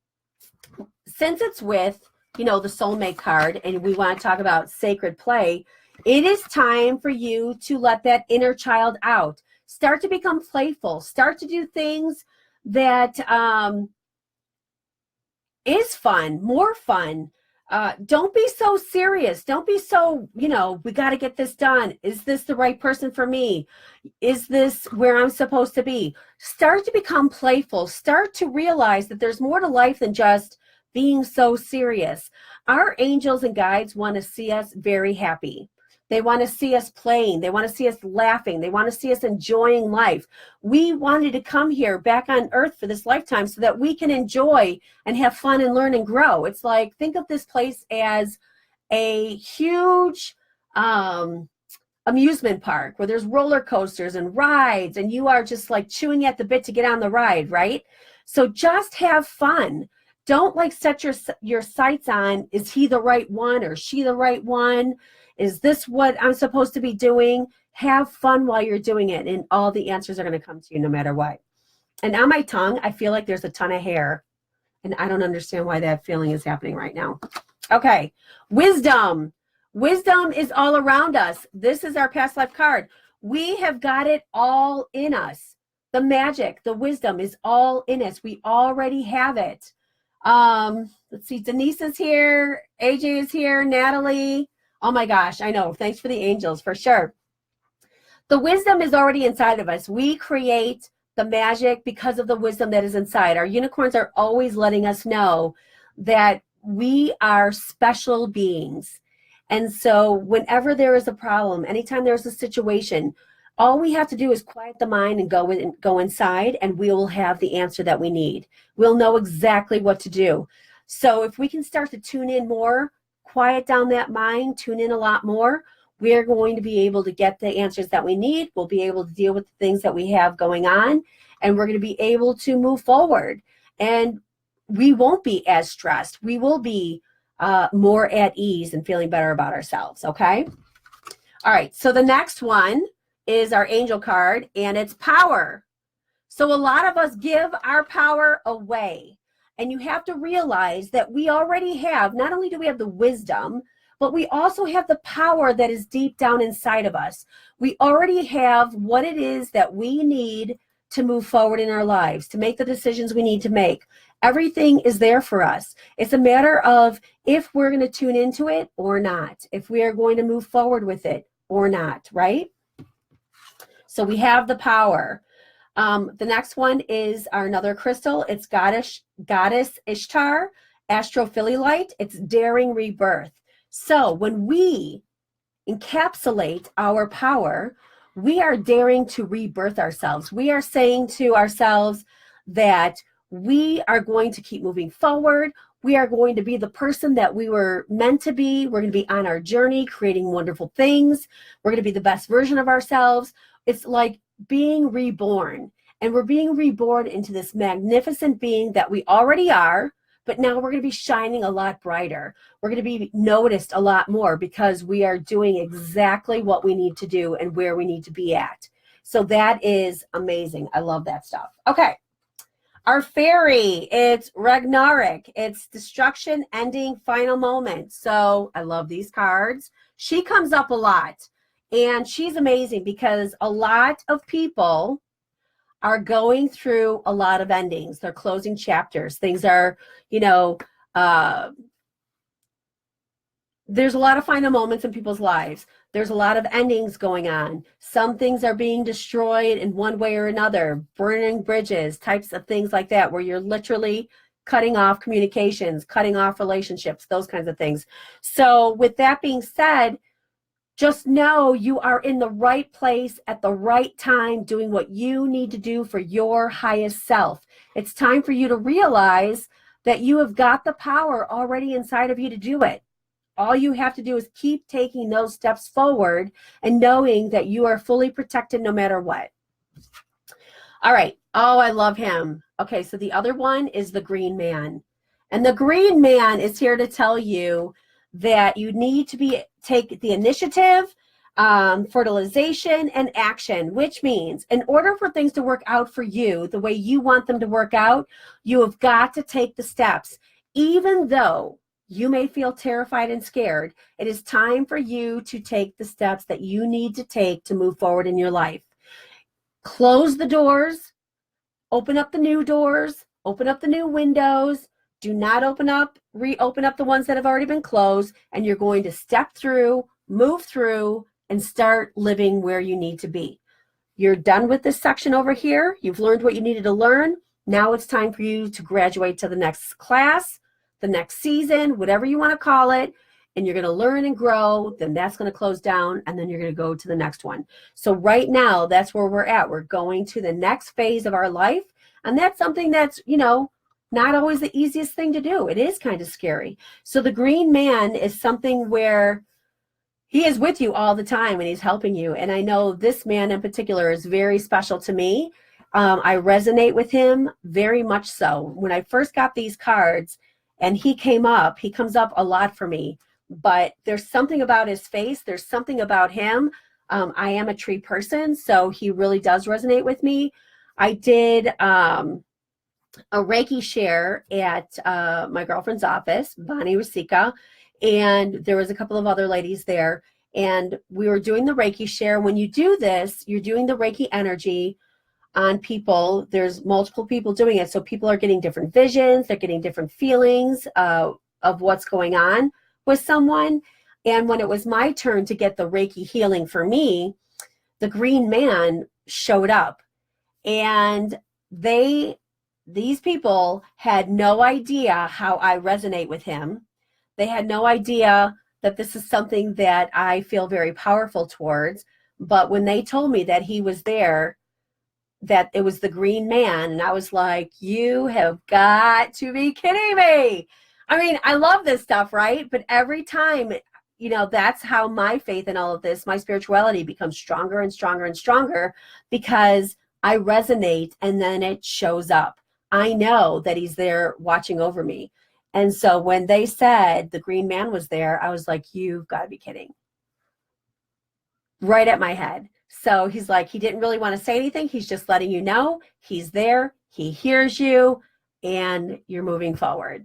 since it's with, the soulmate card, and we want to talk about sacred play, it is time for you to let that inner child out. Start to become playful. Start to do things that is fun, more fun. Don't be so serious. Don't be so, we got to get this done. Is this the right person for me? Is this where I'm supposed to be? Start to become playful. Start to realize that there's more to life than just being so serious. Our angels and guides want to see us very happy. They want to see us playing. They want to see us laughing. They want to see us enjoying life. We wanted to come here back on earth for this lifetime so that we can enjoy and have fun and learn and grow. It's like, think of this place as a huge amusement park where there's roller coasters and rides, and you are just chewing at the bit to get on the ride, right? So just have fun. Don't set your sights on, is he the right one or she the right one? Is this what I'm supposed to be doing? Have fun while you're doing it, and all the answers are going to come to you no matter what. And on my tongue, I feel like there's a ton of hair, and I don't understand why that feeling is happening right now. Okay, wisdom. Wisdom is all around us. This is our past life card. We have got it all in us. The magic, the wisdom is all in us. We already have it. Let's see, Denise is here. AJ is here. Natalie. Oh my gosh, I know. Thanks for the angels, for sure. The wisdom is already inside of us. We create the magic because of the wisdom that is inside. Our unicorns are always letting us know that we are special beings. And so whenever there is a problem, anytime there's a situation, all we have to do is quiet the mind and go inside, and we will have the answer that we need. We'll know exactly what to do. So if we can start to tune in more, quiet down that mind, tune in a lot more, we're going to be able to get the answers that we need. We'll be able to deal with the things that we have going on, and we're going to be able to move forward. And we won't be as stressed. We will be more at ease and feeling better about ourselves, okay? All right, so the next one is our angel card, and it's power. So a lot of us give our power away. And you have to realize that we already have, not only do we have the wisdom, but we also have the power that is deep down inside of us. We already have what it is that we need to move forward in our lives, to make the decisions we need to make. Everything is there for us. It's a matter of if we're going to tune into it or not, if we are going to move forward with it or not, right? So we have the power. The next one is another crystal. It's Goddess Ishtar, Astrophyllite. It's daring rebirth. So when we encapsulate our power, we are daring to rebirth ourselves. We are saying to ourselves that we are going to keep moving forward. We are going to be the person that we were meant to be. We're going to be on our journey, creating wonderful things. We're going to be the best version of ourselves. It's like being reborn. And we're being reborn into this magnificent being that we already are, but now we're going to be shining a lot brighter. We're going to be noticed a lot more because we are doing exactly what we need to do and where we need to be at. So that is amazing. I love that stuff. Okay. Our fairy, it's Ragnarok. It's destruction, ending, final moment. So I love these cards. She comes up a lot, and she's amazing because a lot of people are going through a lot of endings. They're closing chapters. Things are, there's a lot of final moments in people's lives. There's a lot of endings going on. Some things are being destroyed in one way or another, burning bridges, types of things like that, where you're literally cutting off communications, cutting off relationships, those kinds of things. So with that being said, just know you are in the right place at the right time, doing what you need to do for your highest self. It's time for you to realize that you have got the power already inside of you to do it. All you have to do is keep taking those steps forward and knowing that you are fully protected no matter what. All right. Oh, I love him. Okay, so the other one is the Green Man. And the Green Man is here to tell you that you need to take the initiative, fertilization, and action, which means in order for things to work out for you the way you want them to work out, you have got to take the steps. Even though you may feel terrified and scared, it is time for you to take the steps that you need to take to move forward in your life. Close the doors, open up the new doors, open up the new windows. Do not reopen up the ones that have already been closed, and you're going to step through, move through, and start living where you need to be. You're done with this section over here. You've learned what you needed to learn. Now it's time for you to graduate to the next class, the next season, whatever you want to call it, and you're going to learn and grow. Then that's going to close down, and then you're going to go to the next one. So right now, that's where we're at. We're going to the next phase of our life, and that's something that's, not always the easiest thing to do. It is kind of scary. So the Green Man is something where he is with you all the time and he's helping you. And I know this man in particular is very special to me. I resonate with him very much so. When I first got these cards and he comes up a lot for me. But there's something about his face. There's something about him. I am a tree person, so he really does resonate with me. I did a Reiki share at my girlfriend's office, Bonnie Rasika, and there was a couple of other ladies there, and we were doing the Reiki share. When you do this, you're doing the Reiki energy on people. There's multiple people doing it, so people are getting different visions, they're getting different feelings of what's going on with someone. And when it was my turn to get the Reiki healing for me, the Green Man showed up, and these people had no idea how I resonate with him. They had no idea that this is something that I feel very powerful towards. But when they told me that he was there, that it was the Green Man, and I was like, you have got to be kidding me. I mean, I love this stuff, right? But every time, that's how my faith in all of this, my spirituality becomes stronger and stronger and stronger, because I resonate and then it shows up. I know that he's there watching over me. And so when they said the Green Man was there, I was like, you've got to be kidding. Right at my head. So he's like, he didn't really want to say anything. He's just letting you know he's there. He hears you and you're moving forward.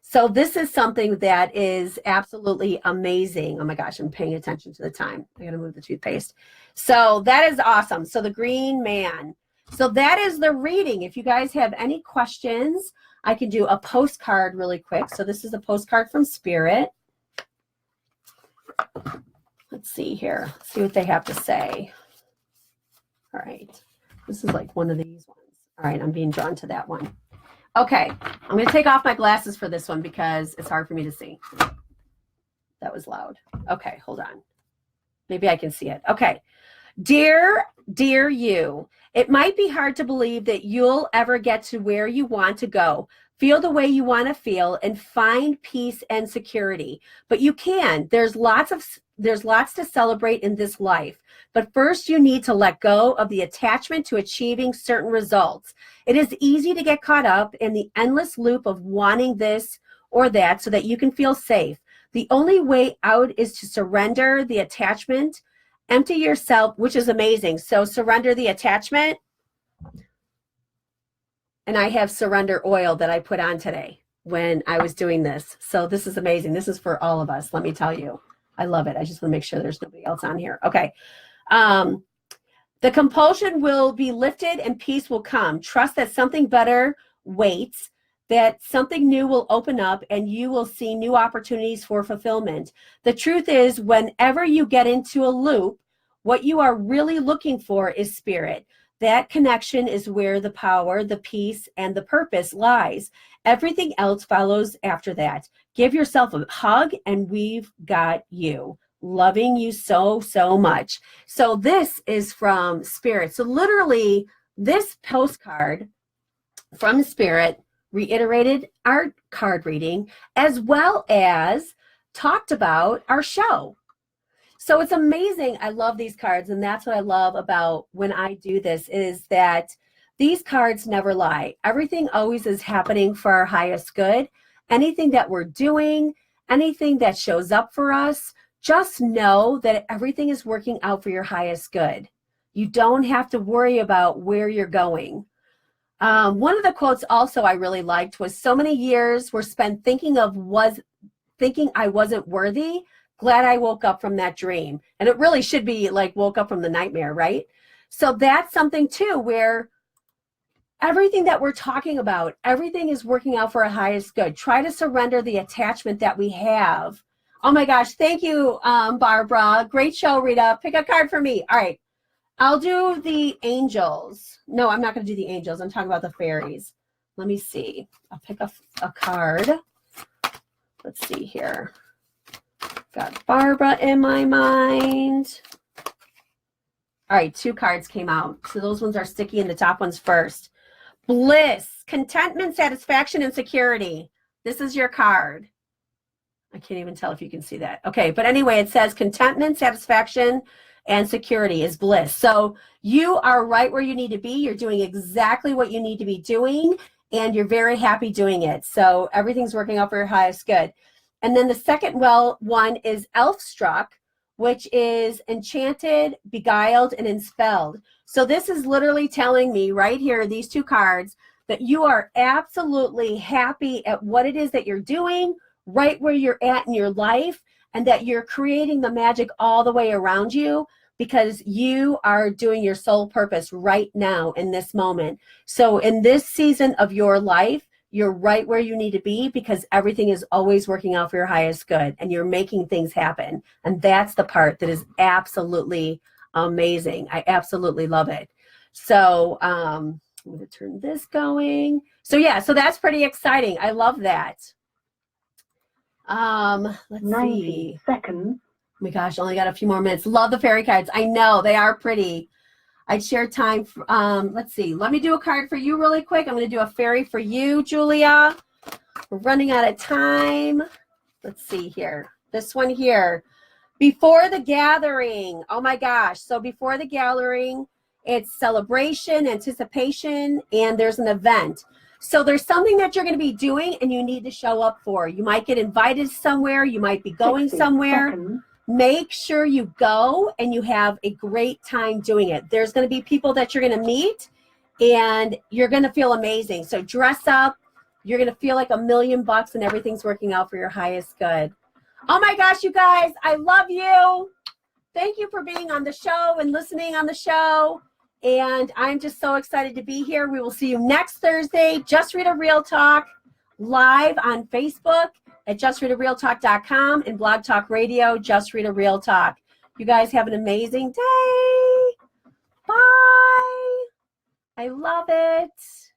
So this is something that is absolutely amazing. Oh my gosh, I'm paying attention to the time. I got to move the toothpaste. So that is awesome. So the Green Man. So that is the reading. If you guys have any questions, I can do a postcard really quick. So this is a postcard from Spirit. Let's see here. Let's see what they have to say. All right. This is like one of these ones. All right. I'm being drawn to that one. Okay. I'm going to take off my glasses for this one because it's hard for me to see. That was loud. Okay. Hold on. Maybe I can see it. Okay. Dear you, it might be hard to believe that you'll ever get to where you want to go, feel the way you want to feel, and find peace and security. But you can. There's lots to celebrate in this life. But first, you need to let go of the attachment to achieving certain results. It is easy to get caught up in the endless loop of wanting this or that so that you can feel safe. The only way out is to surrender the attachment, empty yourself, which is amazing. So surrender the attachment. And I have surrender oil that I put on today when I was doing this. So this is amazing. This is for all of us. Let me tell you, I love it. I just want to make sure there's nobody else on here. Okay. The compulsion will be lifted and peace will come. Trust that something better waits, that something new will open up and you will see new opportunities for fulfillment. The truth is, whenever you get into a loop, what you are really looking for is spirit. That connection is where the power, the peace, and the purpose lies. Everything else follows after that. Give yourself a hug and we've got you. Loving you so, so much. So this is from Spirit. So literally this postcard from Spirit reiterated our card reading as well as talked about our show. So it's amazing. I love these cards, and that's what I love about when I do this is that these cards never lie. Everything always is happening for our highest good. Anything that we're doing, anything that shows up for us, just know that everything is working out for your highest good. You don't have to worry about where you're going. One of the quotes also I really liked was, so many years were spent thinking I wasn't worthy. Glad I woke up from that dream. And it really should be like woke up from the nightmare, right? So that's something too, where everything that we're talking about, everything is working out for our highest good. Try to surrender the attachment that we have. Oh my gosh. Thank you, Barbara. Great show, Rita. Pick a card for me. All right. I'll do the angels. No, I'm not going to do the angels. I'm talking about the fairies. Let me see. I'll pick a card. Let's see here. Got Barbara in my mind. All right, 2 cards came out. So those ones are sticky and the top one's first. Bliss, contentment, satisfaction, and security. This is your card. I can't even tell if you can see that. Okay, but anyway, it says contentment, satisfaction, and security is bliss. So you are right where you need to be. You're doing exactly what you need to be doing, and you're very happy doing it. So everything's working out for your highest good. And then the second one is elf-struck, which is enchanted, beguiled, and enspelled. So this is literally telling me right here, these 2 cards, that you are absolutely happy at what it is that you're doing, right where you're at in your life, and that you're creating the magic all the way around you because you are doing your soul purpose right now in this moment. So in this season of your life, you're right where you need to be because everything is always working out for your highest good and you're making things happen. And that's the part that is absolutely amazing. I absolutely love it. So I'm going to turn this going. So yeah, so that's pretty exciting. I love that. Let's 90 see. seconds. Oh my gosh, only got a few more minutes. Love the fairy cards. I know they are pretty. I'd share time. Let's see. Let me do a card for you really quick. I'm going to do a fairy for you, Julia. We're running out of time. Let's see here. This one here. Before the gathering. Oh my gosh. So before the gathering, it's celebration, anticipation, and there's an event. So there's something that you're going to be doing and you need to show up for. You might get invited somewhere. You might be going somewhere. Seconds. Make sure you go and you have a great time doing it. There's going to be people that you're going to meet and you're going to feel amazing. So dress up. You're going to feel like $1,000,000 and everything's working out for your highest good. Oh my gosh, you guys, I love you. Thank you for being on the show and listening on the show. And I'm just so excited to be here. We will see you next Thursday. Just Rita Real Talk live on Facebook at JustRitaRealTalk.com and Blog Talk Radio, Just Rita Real Talk. You guys have an amazing day. Bye. I love it.